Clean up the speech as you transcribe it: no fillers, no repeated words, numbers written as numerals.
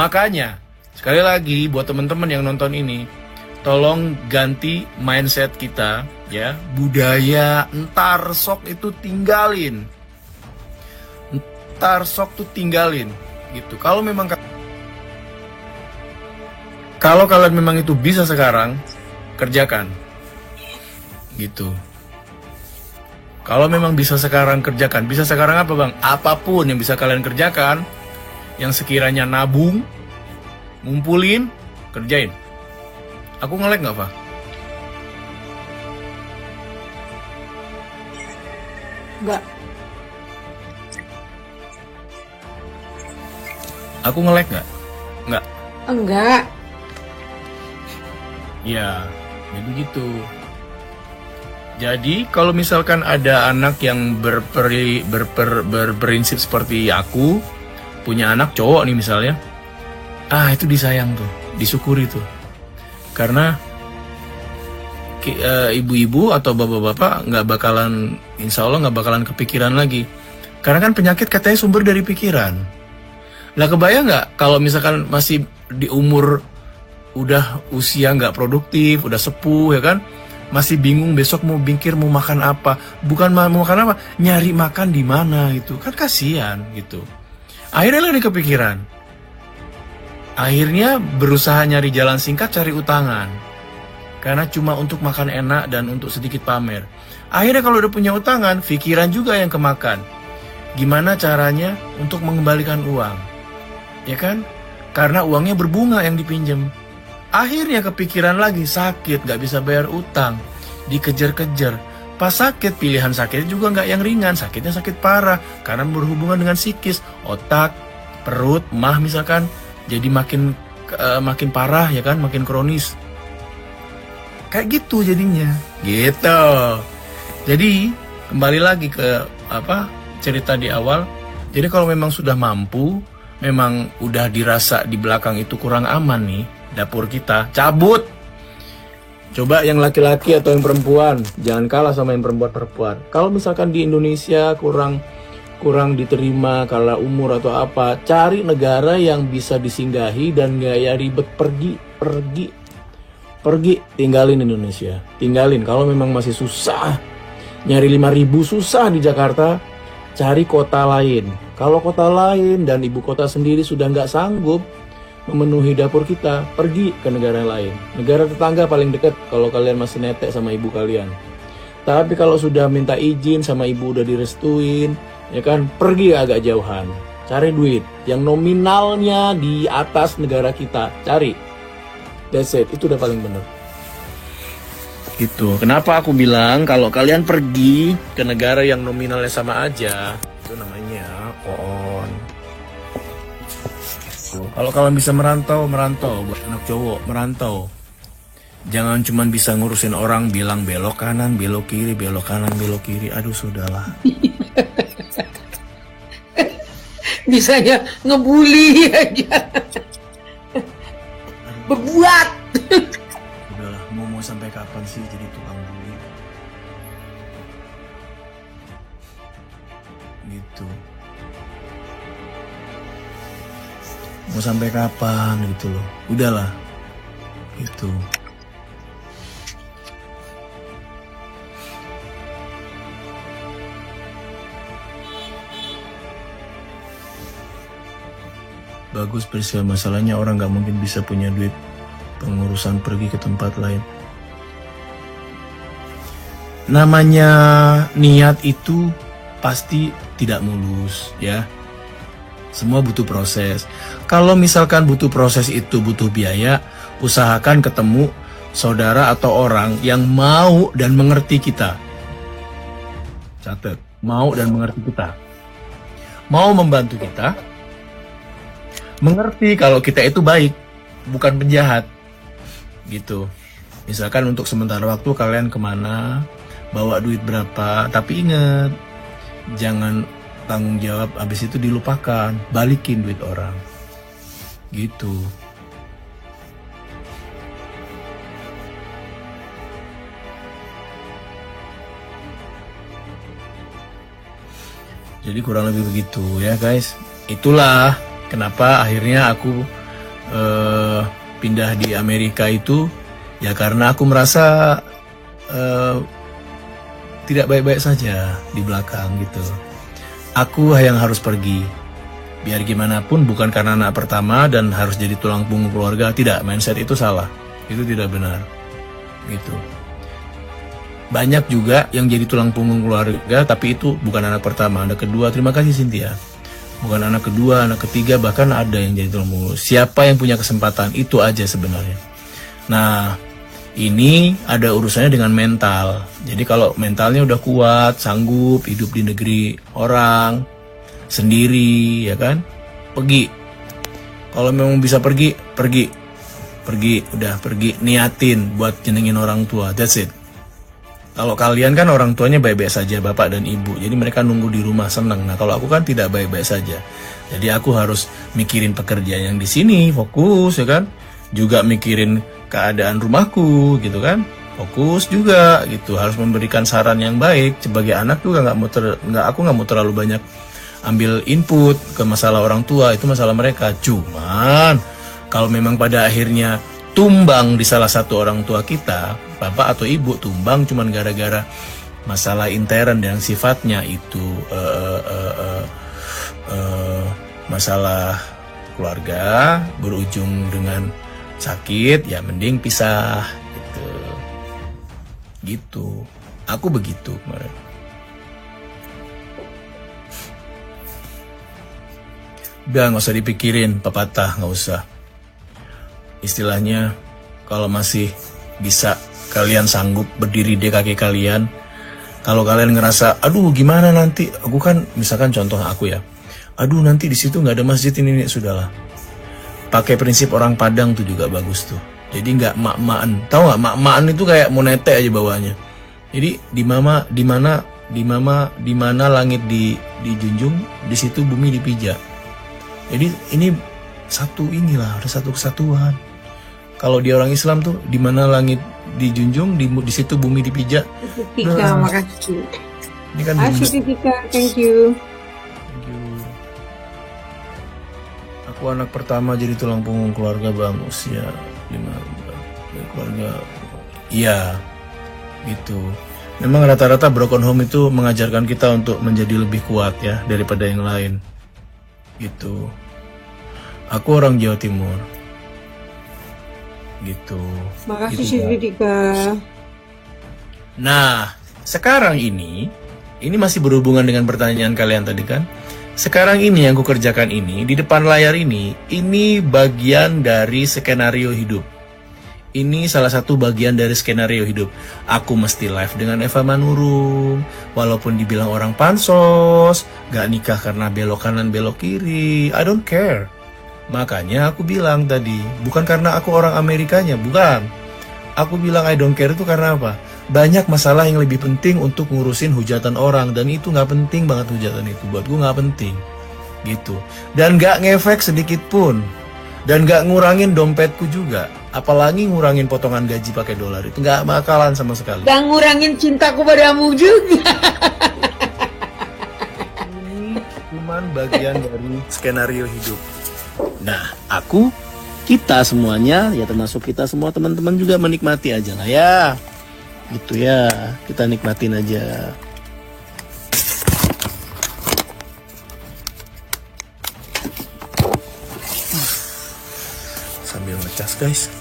Makanya, sekali lagi buat teman-teman yang nonton ini, tolong ganti mindset kita, ya. Budaya entar sok itu tinggalin. Entar sok tuh tinggalin, gitu. Kalau kalian memang itu bisa sekarang, kerjakan, gitu. Kalau memang bisa sekarang, kerjakan. Bisa sekarang apa, Bang? Apapun yang bisa kalian kerjakan, yang sekiranya nabung, ngumpulin, kerjain. Aku nge-lag nggak, Pak? Enggak. Aku nge-lag nggak? Nggak. Enggak. Ya, ya begitu. Jadi kalau misalkan ada anak yang berprinsip seperti aku, punya anak cowok nih misalnya, itu disayang tuh, disyukuri tuh. Karena ibu-ibu atau bapak-bapak nggak bakalan, insya Allah nggak bakalan kepikiran lagi. Karena kan penyakit katanya sumber dari pikiran. Nah, kebayang nggak kalau misalkan masih di umur udah usia nggak produktif, udah sepuh ya kan, masih bingung besok mau makan apa, bukan mau makan apa, nyari makan di mana gitu, kan kasihan gitu. Akhirnya lagi kepikiran, akhirnya berusaha nyari jalan singkat, cari utangan, karena cuma untuk makan enak dan untuk sedikit pamer. Akhirnya kalau udah punya utangan, pikiran juga yang kemakan, gimana caranya untuk mengembalikan uang, ya kan? Karena uangnya berbunga yang dipinjam. Akhirnya kepikiran lagi, sakit, gak bisa bayar utang, dikejar-kejar. Pas sakit, pilihan sakitnya juga gak yang ringan, sakitnya sakit parah, karena berhubungan dengan psikis, otak, perut, mah misalkan, jadi makin parah ya kan, makin kronis. Kayak gitu jadinya, gitu. Jadi, kembali lagi ke cerita di awal. Jadi kalau memang sudah mampu, memang udah dirasa di belakang itu kurang aman nih, dapur kita, cabut. Coba yang laki-laki atau yang perempuan, jangan kalah sama yang perempuan-perempuan. Kalau misalkan di Indonesia kurang diterima karena umur atau apa, cari negara yang bisa disinggahi dan gak ribet, pergi, tinggalin Indonesia, tinggalin. Kalau memang masih susah, nyari 5.000 susah di Jakarta, cari kota lain. Kalau kota lain dan ibu kota sendiri sudah nggak sanggup memenuhi dapur kita, pergi ke negara lain. Negara tetangga paling dekat kalau kalian masih netek sama ibu kalian. Tapi kalau sudah minta izin sama ibu, udah direstuin, ya kan, pergi agak jauhan. Cari duit yang nominalnya di atas negara kita, cari. That's it, itu udah paling bener. Gitu. Kenapa aku bilang kalau kalian pergi ke negara yang nominalnya sama aja, itu namanya on. Kalau kalian bisa merantau buat anak cowok, merantau. Jangan cuma bisa ngurusin orang bilang belok kanan, belok kiri, belok kanan, belok kiri. Aduh, sudahlah. Bisanya ngebully aja. Berbuat. Udahlah, mau sampai kapan sih jadi tukang bully? Gitu. Mau sampai kapan gitu loh. Udahlah. Gitu. Bagus peristiwa, masalahnya orang gak mungkin bisa punya duit pengurusan pergi ke tempat lain. Namanya niat itu pasti tidak mulus ya. Semua butuh proses. Kalau misalkan butuh proses itu butuh biaya, usahakan ketemu saudara atau orang yang mau dan mengerti kita. Catat, mau dan mengerti kita. Mau membantu kita, mengerti kalau kita itu baik, bukan penjahat. Gitu. Misalkan untuk sementara waktu kalian kemana, bawa duit berapa, tapi ingat, jangan tanggung jawab habis itu dilupakan, balikin duit orang. Gitu. Jadi kurang lebih begitu ya guys. Itulah kenapa akhirnya aku pindah di Amerika itu ya karena aku merasa tidak baik-baik saja di belakang gitu. Aku yang harus pergi. Biar gimana pun bukan karena anak pertama dan harus jadi tulang punggung keluarga. Tidak, mindset itu salah. Itu tidak benar. Gitu. Banyak juga yang jadi tulang punggung keluarga tapi itu bukan anak pertama, anak kedua. Terima kasih Cynthia. Bukan anak kedua, anak ketiga, bahkan ada yang jadi tulang punggung. Siapa yang punya kesempatan, itu aja sebenarnya. Nah, ini ada urusannya dengan mental. Jadi kalau mentalnya udah kuat, sanggup hidup di negeri orang sendiri, ya kan? Pergi. Kalau memang bisa pergi, udah pergi, niatin buat nyenengin orang tua. That's it. Kalau kalian kan orang tuanya baik-baik saja, bapak dan ibu. Jadi mereka nunggu di rumah seneng. Nah, kalau aku kan tidak baik-baik saja. Jadi aku harus mikirin pekerjaan yang di sini, fokus, ya kan? Juga mikirin keadaan rumahku gitu kan, fokus juga gitu, harus memberikan saran yang baik sebagai anak juga aku nggak mau terlalu banyak ambil input ke masalah orang tua, itu masalah mereka. Cuman kalau memang pada akhirnya tumbang di salah satu orang tua kita, bapak atau ibu tumbang cuman gara-gara masalah intern yang sifatnya itu masalah keluarga berujung dengan sakit, ya mending pisah gitu. Aku begitu kemarin. Udah nggak usah dipikirin pepatah, nggak usah. Istilahnya kalau masih bisa kalian sanggup berdiri di kaki kalian, kalau kalian ngerasa aduh gimana nanti, aku kan misalkan contoh aku ya, aduh nanti di situ nggak ada masjid ini, sudahlah. Pakai prinsip orang Padang tuh juga bagus tuh. Jadi nggak mak-makan. Tahu nggak, mak-makan itu kayak mau netek aja bawahnya. Jadi di mana langit dijunjung, di situ bumi dipijak. Jadi ini satu, inilah ada satu kesatuan. Kalau di orang Islam tuh di mana langit dijunjung, di situ bumi dipijak. Tika, makasih. Ini kan Tika, thank you. Aku anak pertama jadi tulang punggung keluarga bang, usia 5 bulan. Keluarga, iya, gitu. Memang rata-rata broken home itu mengajarkan kita untuk menjadi lebih kuat ya daripada yang lain, gitu. Aku orang Jawa Timur, gitu. Makasih Gitu, Tika. Nah, sekarang ini masih berhubungan dengan pertanyaan kalian tadi kan. Sekarang ini yang kukerjakan ini, di depan layar ini bagian dari skenario hidup. Ini salah satu bagian dari skenario hidup. Aku mesti live dengan Eva Manurung, walaupun dibilang orang pansos, gak nikah karena belok kanan belok kiri, I don't care. Makanya aku bilang tadi, bukan karena aku orang Amerikanya, bukan. Aku bilang I don't care itu karena apa? Banyak masalah yang lebih penting untuk ngurusin hujatan orang, dan itu nggak penting banget hujatan itu, buat gue nggak penting gitu, dan nggak ngefek sedikit pun, dan nggak ngurangin dompetku juga, apalagi ngurangin potongan gaji pakai dolar, itu nggak bakalan sama sekali. Dan ngurangin cintaku padamu juga. Ini cuman bagian dari skenario hidup. Nah, kita semuanya ya, termasuk kita semua teman-teman juga menikmati aja lah ya. Gitu ya, kita nikmatin aja. Sambil ngecas guys.